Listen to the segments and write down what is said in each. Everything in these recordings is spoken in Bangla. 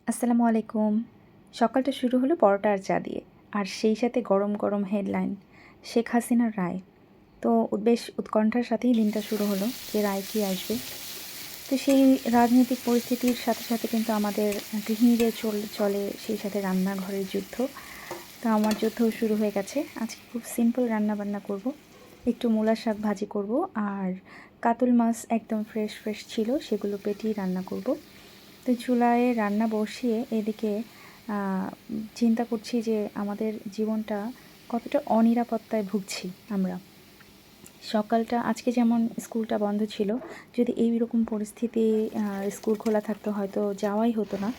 আসসালামু আলাইকুম। সকালটা শুরু হলো পরোটা আর চা দিয়ে। আর সেই সাথে গরম, গরম হেডলাইন, শেখ হাসিনার রায়। তো বেশ উৎকণ্ঠার সাথেই দিনটা শুরু হলো যে রায় কী আসবে। তো সেই রাজনৈতিক পরিস্থিতির সাথে, সাথে কিন্তু আমাদের গৃহিণীদের চলে সেই সাথে রান্নাঘরের যুদ্ধ। তো আমার যুদ্ধও শুরু হয়ে গেছে। আজকে খুব সিম্পল রান্নাবান্না করব। একটু মূলা শাক ভাজি করব আর কাতল মাছ একদম ফ্রেশ, ফ্রেশ ছিল সেগুলো পেটিয়ে রান্না করব। তো চুলায় রান্না বসিয়ে এদিকে চিন্তা করছি যে আমাদের জীবনটা কতটা অনিরাপত্তায় ভুগছি আমরা। সকালটা আজকে যেমন স্কুলটা বন্ধ ছিল, যদি এইরকম পরিস্থিতি স্কুল খোলা থাকতো হয়তো যাওয়াই হতো না।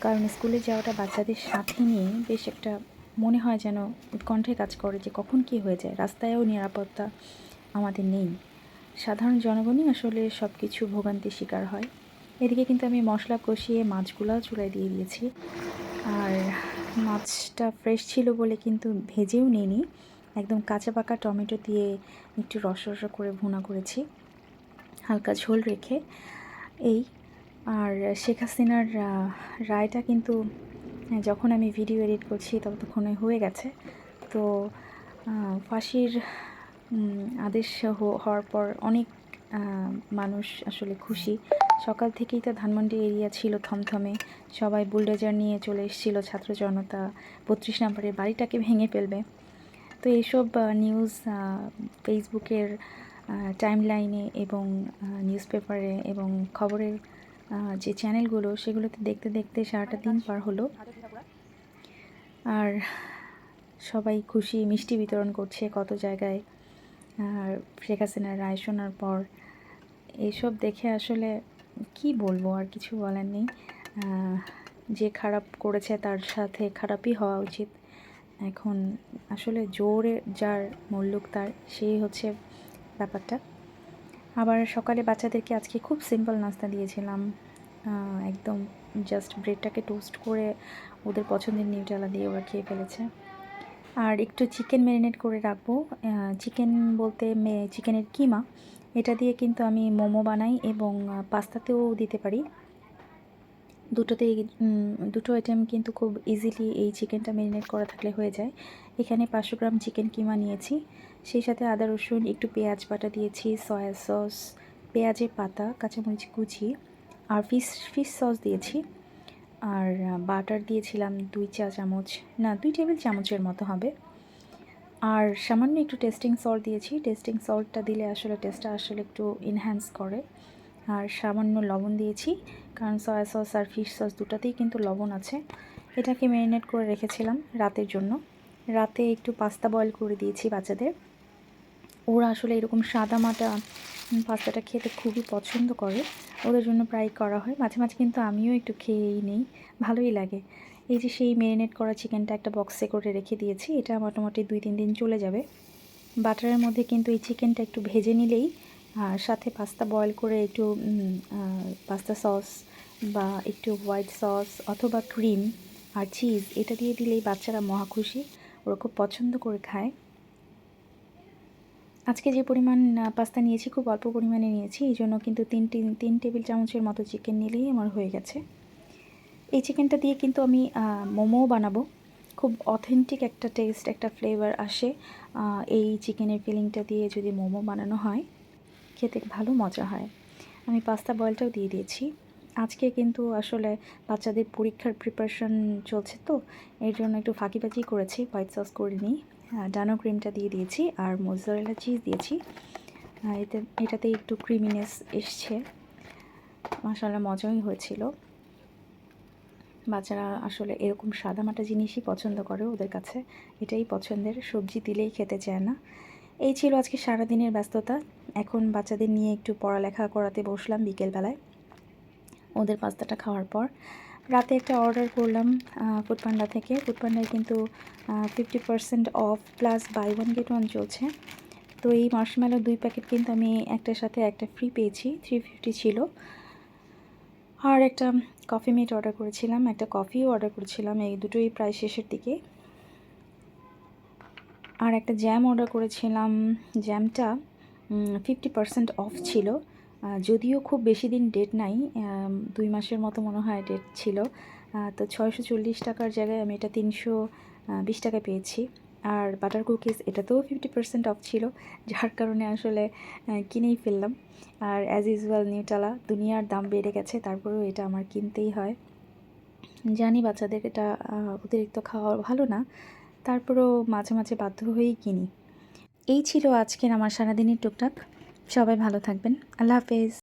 কারণ স্কুলে যাওয়াটা বাচ্চাদের সাথে নিয়ে বেশ একটা মনে হয় যেন উৎকণ্ঠায় কাজ করে যে কখন কী হয়ে যায়। রাস্তায়ও নিরাপত্তা আমাদের নেই। সাধারণ জনগণই আসলে সব কিছু ভোগান্তির শিকার হয়। এদিকে কিন্তু আমি মশলা কষিয়ে মাছগুলাও চুলায় দিয়ে দিয়েছি। আর মাছটা ফ্রেশ ছিল বলে কিন্তু ভেজেও নিইনি, একদম কাঁচা পাকা টমেটো দিয়ে একটু রসা রসা করে ভুনা করেছি হালকা ঝোল রেখে। এই আর শেখ হাসিনার রায়টা কিন্তু যখন আমি ভিডিও এডিট করছি ততক্ষণে হয়ে গেছে। তো ফাঁসির আদেশ হওয়ার পর অনেক মানুষ আসলে খুশি। সকাল থেকেই তো ধানমন্ডি এরিয়া ছিল থমথমে, সবাই বুলডোজার নিয়ে চলে এসেছিল, ছাত্র জনতা 32 নম্বরের বাড়িটাকে ভেঙে ফেলবে। তো এইসব নিউজ ফেসবুকের টাইমলাইনে এবং নিউজ পেপারে এবং খবরের যে চ্যানেলগুলো সেগুলোতে দেখতে দেখতে সারাটা দিন পার হলো। আর সবাই খুশি, মিষ্টি বিতরণ করছে কত জায়গায়। আর শেখ হাসিনার রায় শোনার পর এইসব দেখে আসলে কি বলবো, আর কিছু বলার নেই। যে খারাপ করেছে তার সাথে খারাপই হওয়া উচিত। এখন আসলে জোরে যার মুল্লুক তার, সেই হচ্ছে ব্যাপারটা। আবার সকালে বাচ্চাদেরকে আজকে খুব সিম্পল নাস্তা দিয়েছিলাম। একদম জাস্ট ব্রেডটাকে টোস্ট করে ওদের পছন্দের নিউটেলা দিয়ে ওরা খেয়ে ফেলেছে। আর একটু চিকেন ম্যারিনেট করে রাখবো। চিকেন বলতে চিকেনের কিমা, এটা দিয়ে কিন্তু আমি মোমো বানাই এবং পাস্তাতেও দিতে পারি। দুটোতেই দুটো আইটেম কিন্তু খুব ইজিলি এই চিকেনটা ম্যারিনেট করা থাকলে হয়ে যায়। এখানে 500 গ্রাম চিকেন কিমা নিয়েছি, সেই সাথে আদা রসুন একটু পেঁয়াজ বাটা দিয়েছি, সয়া সস, পেঁয়াজের পাতা, কাঁচামরিচ কুচি আর ফিশ সস দিয়েছি। আর বাটার দিয়েছিলাম 2 চা চামচ, না 2 টেবিল চামচের মতো হবে। আর সামান্য একটু টেস্টিং সল্ট দিয়েছি। টেস্টিং সল্টটা দিলে আসলে টেস্টটা আসলে একটু এনহ্যান্স করে। আর সামান্য লবণ দিয়েছি, কারণ সয়া সস আর ফিশ সস দুটাতেই কিন্তু লবণ আছে। এটাকে ম্যারিনেট করে রেখেছিলাম রাতের জন্য। রাতে একটু পাস্তা বয়েল করে দিয়েছি বাচ্চাদের। ওরা আসলে এরকম সাদামাটা পাস্তাটা খেতে খুবই পছন্দ করে, ওদের জন্য প্রায় করা হয়। মাঝে মাঝে কিন্তু আমিও একটু খেয়েই নেই, ভালোই লাগে। এই যে সেই ম্যারিনেট করা চিকেনটা একটা বক্সে করে রেখে দিয়েছি, এটা মোটামুটি 2-3 দিন চলে যাবে। বাটারের মধ্যে কিন্তু এই চিকেনটা একটু ভেজে নিলেই সাথে পাস্তা বয়েল করে একটু পাস্তা সস বা একটু হোয়াইট সস অথবা ক্রিম আর চিজ এটা দিয়ে দিলেই বাচ্চারা মহা খুশি, ওরা খুব পছন্দ করে খায়। আজকে যে পরিমাণ পাস্তা নিয়েছি খুব অল্প পরিমাণে নিয়েছি, এই জন্য কিন্তু 3 টেবিল চামচের মতো চিকেন নিলেই আমার হয়ে গেছে। এই চিকেনটা দিয়ে কিন্তু আমি মোমোও বানাবো। খুব অথেন্টিক একটা টেস্ট, একটা ফ্লেভার আসে এই চিকেনের ফিলিংটা দিয়ে যদি মোমো বানানো হয়, খেতে ভালো মজা হয়। আমি পাস্তা বয়েলটাও দিয়ে দিয়েছি। আজকে কিন্তু আসলে বাচ্চাদের পরীক্ষার প্রিপারেশন চলছে, তো এর জন্য একটু ফাঁকিবাজি করেছি, হোয়াইট সস করিনি। ডানো ক্রিমটা দিয়ে দিয়েছি আর মোজারেলা চিজ দিয়েছি। এটাতে একটু ক্রিমিনেস এসছে, মাশাআল্লাহ মজাই হয়েছিল। বাচ্চারা আসলে এরকম সাদামাটা জিনিসই পছন্দ করে, ওদের কাছে এটাই পছন্দের, সবজি দিলেই খেতে চায় না। এই ছিল আজকে সারাদিনের ব্যস্ততা। এখন বাচ্চাদের নিয়ে একটু পড়ালেখা করাতে বসলাম বিকেলবেলায়, ওদের পাস্তাটা খাওয়ার পর। রাতে একটা অর্ডার করলাম ফুডপান্ডা থেকে। ফুডপান্ডায় কিন্তু 50% অফ প্লাস বাই 1 গেট 1 চলছে। তো এই মার্শমেলো 2 প্যাকেট কিন্তু আমি একটার সাথে একটা ফ্রি পেয়েছি, 350 ছিল। আর একটা কফি মেট অর্ডার করেছিলাম, একটা কফিও অর্ডার করেছিলাম, এই দুটোই প্রায় শেষের দিকে। আর একটা জ্যাম অর্ডার করেছিলাম, জ্যামটা 50% অফ ছিল, যদিও খুব বেশি দিন ডেট নাই, 2 মাসের মতো মনে হয় ডেট ছিল। তো 640 টাকার জায়গায় আমি এটা 320 টাকায় পেয়েছি। আর বাটার কুকিজ এটাতেও 50% অফ ছিল, যার কারণে আসলে কিনেই ফেললাম। আর অ্যাজ ইউজুয়াল নিউটেলা, দুনিয়ার দাম বেড়ে গেছে, তারপরেও এটা আমার কিনতেই হয়। জানি বাচ্চাদের এটা অতিরিক্ত খাওয়া ভালো না, তারপরেও মাঝে মাঝে বাধ্য হয়েই কিনি। এই ছিল আজকের আমার সারাদিনের টুকটাক। সবাই ভালো থাকবেন। আল্লাহ হাফেজ।